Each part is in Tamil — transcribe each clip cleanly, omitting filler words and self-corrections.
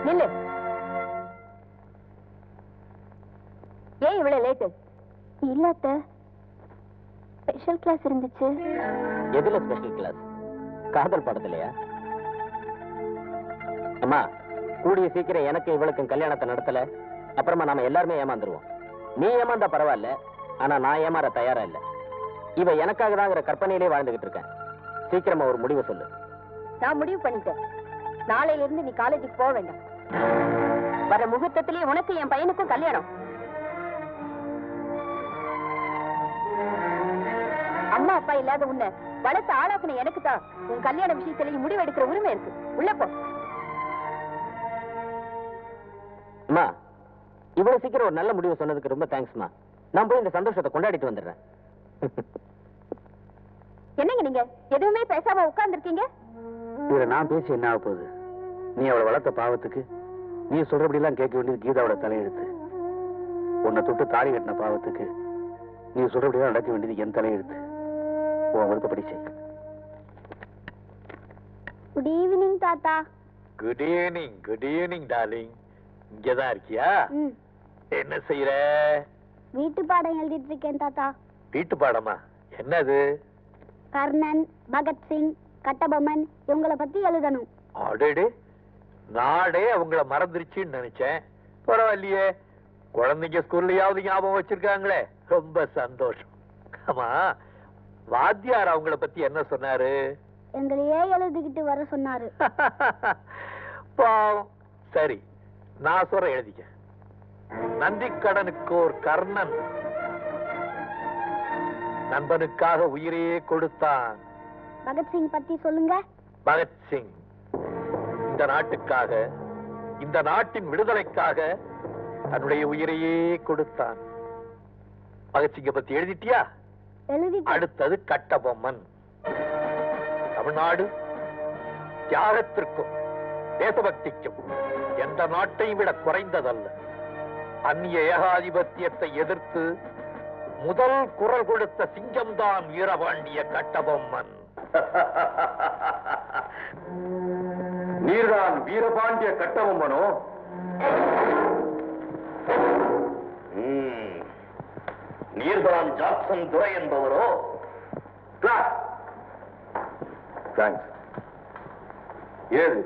நில்லு. ஏன் இவ்வளவு லேட்டு? இல்ல அத்தை, ஸ்பெஷல் கிளாஸ் இருந்துச்சு. எதுல ஸ்பெஷல் கிளாஸ்? காதல் பாடத்திலையா? அம்மா, கூடிய சீக்கிரம் எனக்கு இவளுக்கும் கல்யாணத்தை நடத்தல, அப்புறமா நாம எல்லாருமே ஏமாந்துருவோம். நீ ஏமாந்தா பரவாயில்ல, ஆனா நான் ஏமாற தயாரா இல்ல. இவ எனக்காக தாங்கிற கற்பனையிலே வாழ்ந்துகிட்டு இருக்கேன். சீக்கிரமா ஒரு முடிவு சொல்லு. நான் முடிவு பண்ணிட்டேன். நாளையில இருந்து நீ காலேஜுக்கு போக வேண்டாம். வர முகூர்த்தத்திலேயே உனக்கு என் பையனுக்கும் கல்யாணம். அம்மா அப்பா இல்லாத உன்னை வளர்த்த ஆளாக்குன எனக்கு தான் உன் கல்யாண விஷயத்திலேயே முடிவெடுக்கிற உரிமை இருக்கு. உள்ள போ. அம்மா, இவ்வளவு சீக்கிரம் ஒரு நல்ல முடிவு சொன்னதுக்கு ரொம்ப தேங்க்ஸ்மா. நான் போய் இந்த சந்தோஷத்தை கொண்டாடிட்டு வந்துடுறேன். என்னங்க நீங்க எதுவுமே பேசாம உட்கார்ந்துருக்கீங்க? இதுல நான் பேசி என்ன ஆக போகுது? நீ அவளை வளர்த்த பாவத்துக்கு நீ சொல்றபடி எல்லாம் கேட்க வேண்டியது கீதாவோட தலையெழுத்து. உன்னை தொட்டு தாலி கட்டின பாவத்துக்கு நீ சொல்றபடி எல்லாம் நடக்க வேண்டியது என் தலையெழுத்து. உன் விருப்பப்படி செய். குட் ஈவினிங் தாத்தா. Good evening. Good evening darling. இங்கதான் இருக்கியா? என்ன செய்யற? வீட்டு பாடம் எழுதிட்டு இருக்கேன் தாத்தா. வீட்டு பாடமா? என்னது? கர்ணன், பகத்சிங், கட்டபொம்மன் இவங்கள பத்தி எழுதணும். அடடே, நாடே அவங்கள மறந்துருச்சுன்னு நினைச்சேன். பரவாயில்லையே, குழந்தைங்க ஸ்கூல்லையாவது ஞாபகம் வச்சிருக்காங்களே, ரொம்ப சந்தோஷம். ஆமா, வாத்தியார் அவங்கள பத்தி என்ன சொன்னாரு? எங்களையே எழுதிக்கிட்டு வர சொன்னாரு. பாவம். சரி, நான் சொல்ற எழுதிக்க. நன்றி கடனுக்கு ஒரு கர்ணன் நண்பனுக்காக உயிரையே கொடுத்தான். பகத்சிங் பத்தி சொல்லுங்க. பகத்சிங் இந்த நாட்டுக்காக, இந்த நாட்டின் விடுதலைக்காக தன்னுடைய உயிரையே கொடுத்தான். பகத்சிங்க பத்தி எழுதிட்டியா? அடுத்தது கட்டபொம்மன். தமிழ்நாடு தியாகத்திற்கும் தேசபக்திக்கும் எந்த நாட்டையும் விட குறைந்ததல்ல. அந்நிய ஏகாதிபத்தியத்தை எதிர்த்து முதல் குரல் கொடுத்த சிங்கம்தான் வீரபாண்டிய கட்டபொம்மன். நீர்தான் வீரபாண்டிய கட்டபொம்மனோ? நீர்தான் ஜாக்சன் துரை என்பவரோ? ஏது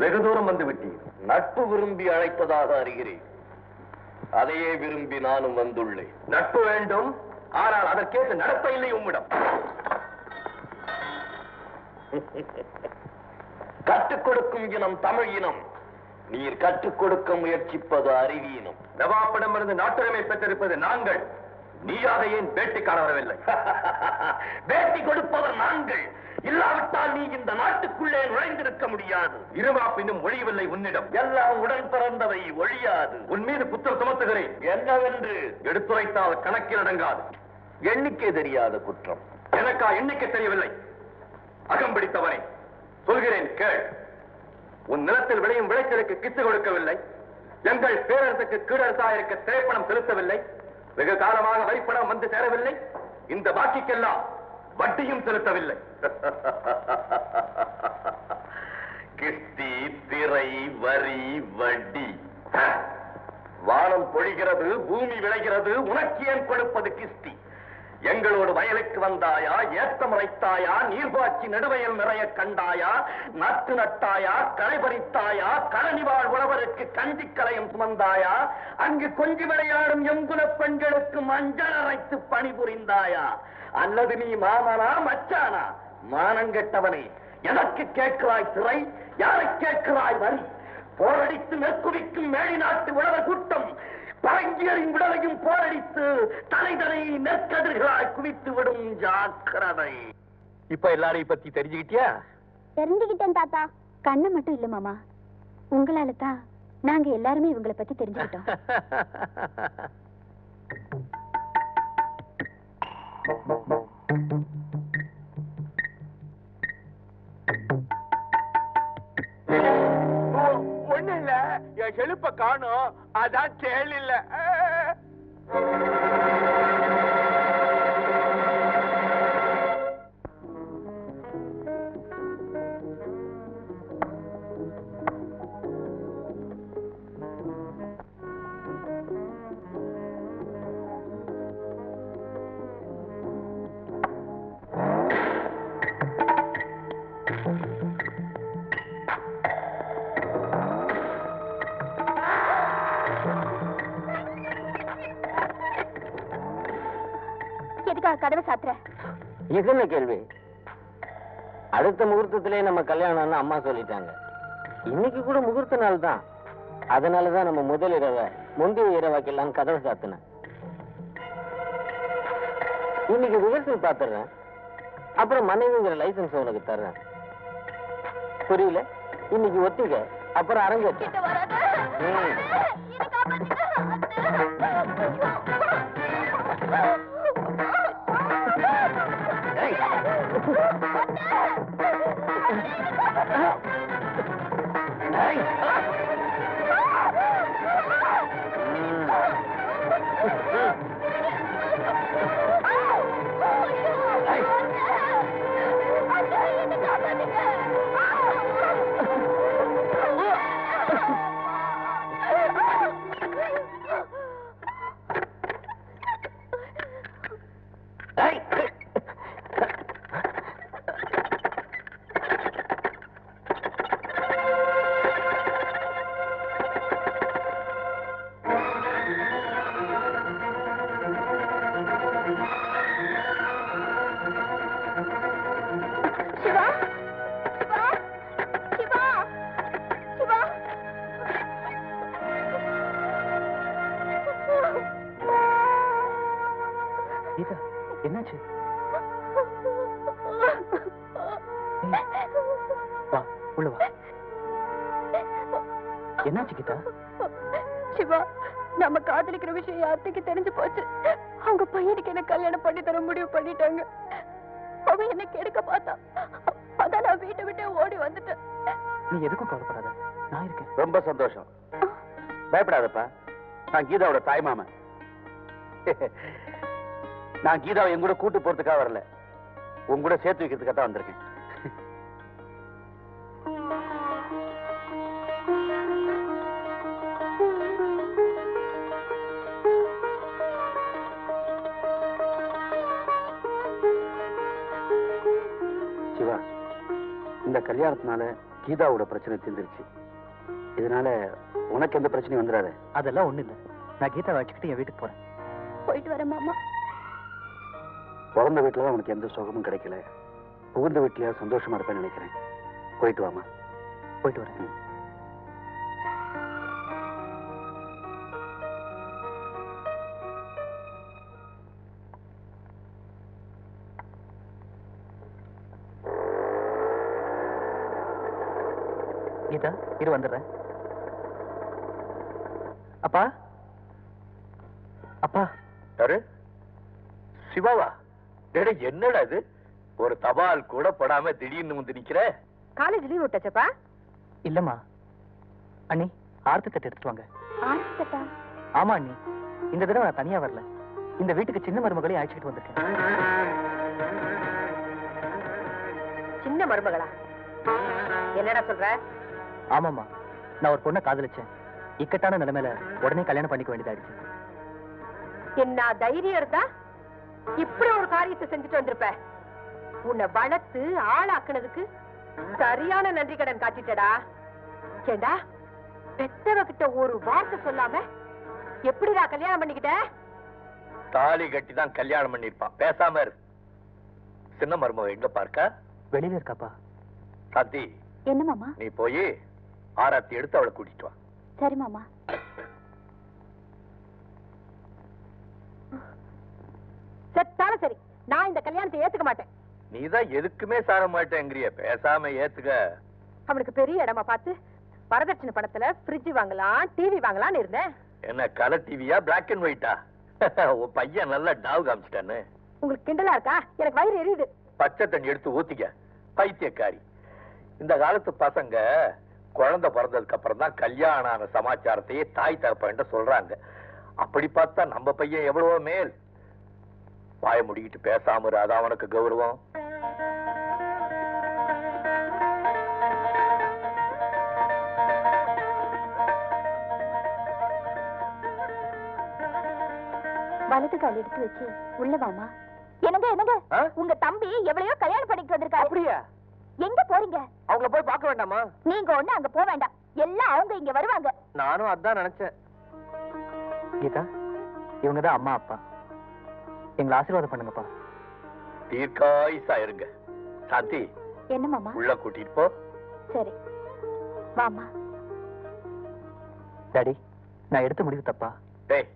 வெகு தூரம் வந்து விட்டீர். நட்பு விரும்பி அழைத்ததாக அறிகிறேன். அதையே விரும்பி நானும் வந்துள்ளேன். நட்பு வேண்டும், ஆனால் அதற்கேற்ற நடத்த இல்லை உம்மிடம். கற்றுக் கொடுக்கும் இனம் தமிழ் இனம். நீர் கற்றுக் கொடுக்க முயற்சிப்பது அறிவீனம். நவாப்பிடமிருந்து நாட்டுரிமை பெற்றிருப்பது நாங்கள். நீயாக ஏன் வேட்டைக்கார வரவில்லை? வேட்டி கொடுப்பவர் நாங்கள். இல்லாவிட்டால் நீ இந்த நாட்டுக்குள்ளே நுழைந்திருக்க முடியாது. இருமாப்பு இன்னும் ஒழியவில்லை உன்னிடம். எல்லாம் உடன் பிறந்தவை ஒழியாது. உன் மீது குற்றம் சுமத்துகிறேன். என்னவென்று எடுத்துரைத்தால் கணக்கில் அடங்காது. எண்ணிக்கை தெரியாத குற்றம். எனக்கா எண்ணிக்கை தெரியவில்லை? அகம்பிடித்தவனே, சொல்கிறேன் கேள். உன் நிலத்தில் விளையும் விளைச்சலுக்கு கித்து கொடுக்கவில்லை. எங்கள் பேரரசுக்கு கீழரசாயிருக்க திரைப்பணம் செலுத்தவில்லை. வெகு காலமாக வரிப்பணம் வந்து சேரவில்லை. இந்த பாக்கிக்கெல்லாம் வட்டியும் செலுத்தவில்லை. கிஸ்தி, திரை, வரி, வட்டி. வானம் பொழிகிறது, பூமி விளைகிறது, உனக்கு ஏன் கொடுப்பது கிஸ்தி? எங்களோடு வயலுக்கு வந்தாயா? ஏத்தம் உரைத்தாயா? நீர்பாய்ச்சி நடுவயல் நிறைய கண்டாயா? நாட்டு நட்டாயா? களை பறித்தாயா? கழனிவாழ் உழவருக்கு கஞ்சி கலையும் சுமந்தாயா? அங்கு கொஞ்சி விளையாடும் எங்குல பெண்களுக்கு மஞ்சள் அரைத்து பணிபுரிந்தாயா? அல்லது நீ மாமனா மச்சானா? மானங்கெட்டவனே, எதற்கு கேட்கிறாய் திரை? யாரை கேட்கிறாய் வரி? போரடித்து நெற்குவிக்கும் மேடி நாட்டு உழவர் கூட்டம் பரங்கியரின் விடலையும் போரடித்து தலைதலை நெற்கதிர்களாய் குவித்து விடும். ஜாக்கிரதை. இப்ப எல்லாரையும் பத்தி தெரிஞ்சுக்கிட்டியா? தெரிஞ்சுக்கிட்டேன் தாத்தா. கண்ணு மட்டும் இல்ல மாமா, உங்களால தான் நாங்க எல்லாருமே இவங்களை பத்தி தெரிஞ்சுக்கிட்டோம். ஒண்ணு இல்ல, என் செழுப்ப காணும், அதான் செயல் இல்ல. இது என்ன கேள்வி? அடுத்த முகூர்த்தத்திலே நம்ம கல்யாணம்னு அம்மா சொல்லிட்டாங்க. இன்னைக்கு கூட முகூர்த்த நாள் தான். அதனாலதான் நம்ம முதல் இரவை முந்தைய இரவாக்கெல்லாம் கதவை சாத்தினேன். இன்னைக்கு ரிஹர்சல் பாத்துறேன், அப்புறம் மனைவிங்கிற லைசன்ஸ் உனக்கு தர்றேன். புரியல? இன்னைக்கு ஒத்திக, அப்புறம் அரங்கேற்று. என்னாச்சு? வா, உள்ள வா. என்னாச்சு கீதா? சிவா, நம்ம காதலிக்கிற விஷயம் யார்த்துக்கு தெரிஞ்சு போச்சு. அவங்க பையனுக்கு என்ன கல்யாணம் பண்ணி தர முடிவு பண்ணிட்டாங்க. அவன் என்ன கெடுக்க பார்த்தான். அதான் நான் வீட்டை விட்டு ஓடி வந்துட்டேன். நீ எதுக்கும் கவலைப்படாத, நான் இருக்கேன். ரொம்ப சந்தோஷம். பயப்படாதப்பா, நான் கீதாவோட தாய் மாமன். நான் கீதாவை என் கூட கூட்டு போறதுக்காக வரல, உன் கூட சேர்த்து வைக்கிறதுக்காக தான் வந்திருக்கேன். சிவா, இந்த கல்யாணத்தினால கீதாவோட பிரச்சனை தீர்ந்துருச்சு. இதனால உனக்கு எந்த பிரச்சனையும் வந்துடாது. அதெல்லாம் ஒண்ணு இல்ல, நான் கீதா வச்சுக்கிட்டு என் வீட்டுக்கு போறேன். போயிட்டு வரேன் மாமா. பிறந்த வீட்டுல உனக்கு எந்த சுகமும் கிடைக்கல, புகுந்த வீட்டுலயா சந்தோஷமா இருப்பேன்னு நினைக்கிறேன். போயிட்டு வாமா. போயிட்டு வரேன். கீதா, இரு வந்துடுறேன். அப்பா, அப்பா. யாரு? சிவாவா? என்னடா இது, ஒரு தபால் கூட படாம திடீர்னு வந்து நிக்கிற? காலேஜ் லீவ் விட்டாச்சப்பா? இல்லம்மா அண்ணி, ஆர்த்தி தட்டு எடுத்துட்டு வாங்க. ஆர்த்தி தட்டா? ஆமா அண்ணி, இந்த தடவை நான் தனியா வரல, இந்த வீட்டுக்கு சின்ன மருமகளையும் அழைச்சிட்டு வந்திருக்கேன். சின்ன மருமகளா? என்னடா சொல்ற? ஆமாம்மா, நான் ஒரு பொண்ணை காதலிச்சேன். இக்கட்டான நிலைமையில உடனே கல்யாணம் பண்ணிக்க வேண்டியதாயிடுச்சு. என்ன தைரியம் இருந்தா இப்படி ஒரு காரியத்தை செஞ்சுட்டு வந்திருப்ப. உன்னை வளர்த்து ஆளாக்குனதுக்கு சரியான நன்றி கடன் காட்டிட்டடா. கேண்டா, பெத்தவகிட்ட ஒரு வார்த்தை சொல்லாம எப்படிடா கல்யாணம் பண்ணிக்கிட்ட? தாலி கட்டி தான் கல்யாணம் பண்ணிருப்பான். பேசாம இரு. சின்ன மருமக எங்க பார்க்க? வெளியில இருக்காப்பா. சாந்தி, என்ன மாமா? நீ போய் ஆராத்தி எடுத்து அவளை கூட்டிட்டு வா. சரி மாமா. செத்தாலும் சரி, நான் இந்த கல்யாணத்தை ஏத்துக்க மாட்டேன். நீதான் எதுக்குமே சார மாட்டேங்கிறிய, பேசாம ஏத்துக்க. அவனுக்கு பெரிய இடமா பார்த்து வரதட்சணை பணத்துல ஃப்ரிட்ஜ் வாங்கலாம், டிவி வாங்கலாம்னு இருந்தேன். என்ன கலர் டிவியா, பிளாக் அண்ட் ஒயிட்டா? உன் பையன் நல்லா டாவ் காமிச்சிட்டான்னு. உங்களுக்கு கிண்டலா இருக்கா? எனக்கு வயிறு எரியுது. பச்சை தண்ணி எடுத்து ஊத்திக்க, பைத்தியக்காரி. இந்த காலத்து பசங்க குழந்தை பிறந்ததுக்கு அப்புறம் தான் கல்யாணம் ஆன சமாச்சாரத்தையே தாய் தகப்பன்ட்ட சொல்றாங்க. அப்படி பார்த்தா நம்ம பையன் எவ்வளவோ மேல். வாய முடிக்கிட்டு பேசாம இரு, அதான் அவனுக்கு கௌரவம். வலது கால் எடுத்து வச்சு உள்ள வாமா. என்னங்க என்னங்க, உங்க தம்பி எவ்வளையோ கல்யாணம் பண்ணிட்டு வந்திருக்காரு. அப்படியா? எங்க போறீங்க? அவங்கள போய் பார்க்க வேண்டாமா? நீங்க ஒண்ணு அங்க போக வேண்டாம், எல்லாம் அவங்க இங்க வருவாங்க. நானும் அதான் நினைச்சேன். கீதா, இவங்கதான் அம்மா அப்பா, எங்களை ஆசீர்வாதம் பண்ணுங்கப்பா. தீர்க்காயுசா இருங்க. சாந்தி, என்ன மாமா? உள்ள கூட்டிட்டு போ. சரி வாமா. டாடி, நான் எடுத்த முடிவு தப்பா? டேய்,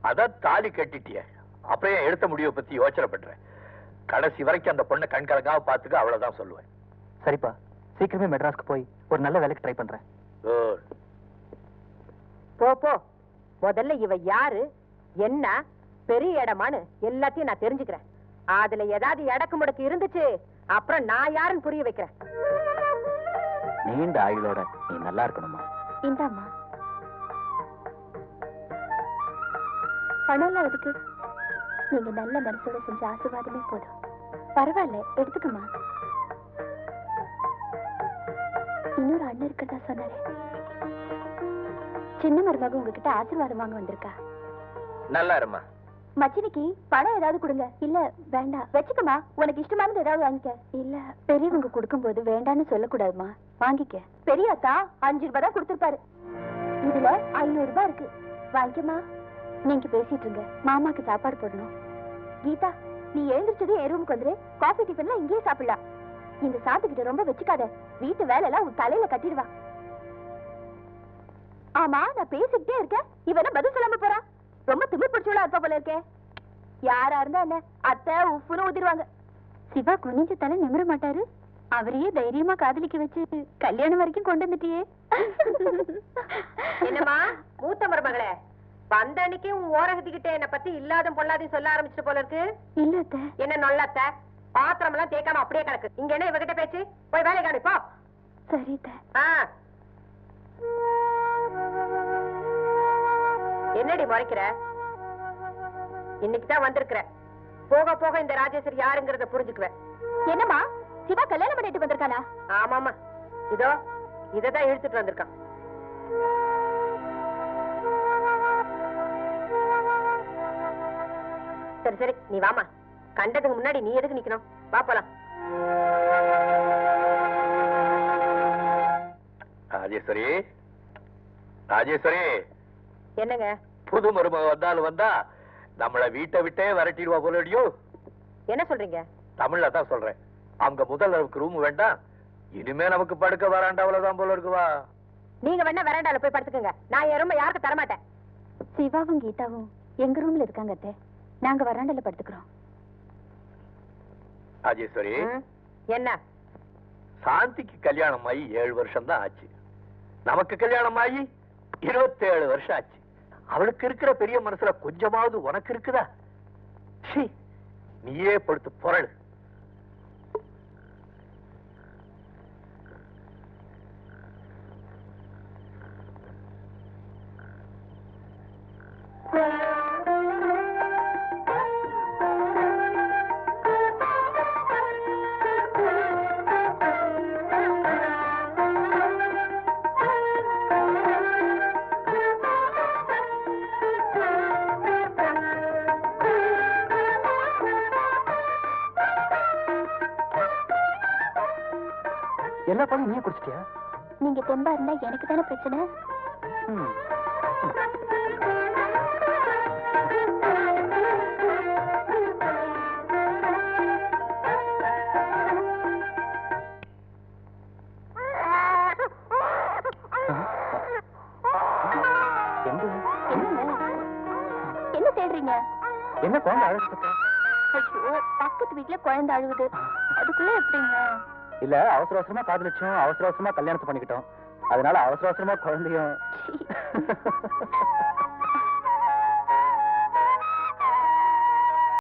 அதான் தாலி கட்டிட்டிய, அப்புறம் ஏன் எடுத்த முடிவை பத்தி யோசனை பண்றேன். கடைசி வரைக்கும் அந்த பொண்ணை கண் கலங்காம பாத்துக்க, அவ்வளவுதான் சொல்லுவேன். சரிப்பா, சீக்கிரமே மெட்ராஸ்க்கு போய் ஒரு நல்ல வேலைக்கு ட்ரை பண்றேன். போ போ. முதல்ல இவ யாரு, என்ன, பெரிய இடமான்னு எல்லாத்தையும் நான் தெரிஞ்சுக்கிறேன். அதுல ஏதாவது எடக்கு முடக்கு இருந்துச்சு, அப்புறம் நான் யாருன்னு புரிய வைக்கிறேன். நீண்ட ஆயுளோட நீ நல்லா இருக்கணுமா? இந்தாம்மா. பணம்லாம் எதுக்கு? நீங்க நல்ல மனசோட செஞ்ச ஆசீர்வாதமே போதும். பரவாயில்ல, எடுத்துக்கமா. இன்னொரு அண்ணன் இருக்கிறதா சொன்னாரு. சின்ன மருமக உங்ககிட்ட ஆசீர்வாதம் வாங்க வந்திருக்கா. நல்லா இருமா. மச்சினிக்கு பணம் ஏதாவது கொடுங்க. இல்ல வேண்டாம், வச்சுக்கமா. உனக்கு இஷ்டமானது ஏதாவது வாங்கிக்க. இல்ல, பெரியவங்க கொடுக்கும் போது வேண்டான்னு சொல்லக்கூடாதுமா. வாங்கிக்க. பெரியத்தா 5 ரூபாய் தான் கொடுத்திருப்பாரு. இதுல 500 ரூபாய் இருக்கு, வாங்கிக்கமா. நீங்க பேசிட்டு இருங்க, மாமாக்கு சாப்பாடு போடணும். கீதா, நீ எழுந்திரிச்சது என் ரூமுக்கு வந்துரு. காஃபி டிஃபன்லாம் இங்கேயே சாப்பிடலாம். இந்த சாப்பிட்டுக்கிட்ட ரொம்ப வச்சுக்காத, வீட்டு வேலை எல்லாம் உன் தலையில கட்டிடுவா. ஆமா, நான் பேசிக்கிட்டே இருக்கேன், இவன பதில் சொல்லாம போறா. ரொம்ப திமிர் பிடிச்சவளா இருப்பா போல இருக்கே. யாரா இருந்தா என்ன, அத்தை உப்புன்னு ஊதிடுவாங்க. சிவா குனிஞ்ச தலை நிமிர மாட்டாரு. அவரையே தைரியமா காதலிக்க வச்சு கல்யாணம் வரைக்கும் கொண்டு வந்துட்டியே. என்னம்மா மூத்த மருமகளே, வந்த அன்னைக்கு உன் ஓரகத்திக்கிட்ட என்ன பத்தி இல்லாத பொல்லாதையும் சொல்ல ஆரம்பிச்சிட்டு போல இருக்கு. இல்ல அத்தை. என்ன நொல்லத்த, பாத்திரம் எல்லாம் தேய்க்காம அப்படியே கிடக்கு. இங்க என்ன இவகிட்ட பேச்சு? போய் வேலை காணி போ. சரி அத்தை. என்னடி முறைக்கிற? இன்னைக்குதான் வந்திருக்கிற, போக போக இந்த ராஜேஸ்வரி யாருங்கிறத புரிஞ்சுக்குவேன். என்னம்மா, சிவா கல்யாணம் பண்ணிட்டு வந்திருக்கானா? ஆமாமா, இதோ இததான் இழுத்துட்டு வந்திருக்கான். சரி சரி, நீ வாமா. கண்டதுக்கு முன்னாடி நீ எதுக்கு நிக்கணும்? வா போலாம். ராஜேஸ்வரி, ராஜேஸ்வரி. என்னங்க? புது மருமக வந்தாலும் வந்தா நம்மள வீட்டை விட்டே விரட்டிடுவா போலடியோ. என்ன சொல்றீங்க? தமிழ்ல தான் சொல்றேன். அவங்க முதல் அளவுக்கு ரூம் வேண்டாம், இனிமே நமக்கு படுக்க வராண்டாவில்தான் போல இருக்குவா. நீங்க வேணா வராண்டால போய் படுத்துக்கங்க, நான் என் ரூம் யாருக்கு தரமாட்டேன். சிவாவும் கீதாவும் எங்க ரூம்ல இருக்காங்க அத்தை, நாங்க வராண்டால படுத்துக்கிறோம். ராஜேஸ்வரி, என்ன? சாந்திக்கு கல்யாணம் ஆகி 7 வருஷம் தான் ஆச்சு. நமக்கு கல்யாணம் ஆகி 27 வருஷம் ஆச்சு. அவளுக்கு இருக்கிற பெரிய மனசுல கொஞ்சமாவது உனக்கு இருக்குதா? நீயே படுத்து பொருள். எல்லா பாலும் நீயே குடிச்சிட்டியா? நீங்க தெம்பா இருந்தா எனக்கு தானே பிரச்சனை. என்ன தேடுறீங்க? என்ன குழந்தை அழுது? பக்கத்து வீட்டுல குழந்தை அழுகுது, அதுக்குள்ள எப்படிங்க? இல்ல, அவசர அவசரமா காதலிச்சோம், அவசர அவசரமா கல்யாணத்தை பண்ணிக்கிட்டோம், அதனால அவசர அவசரமா குழந்தையும்.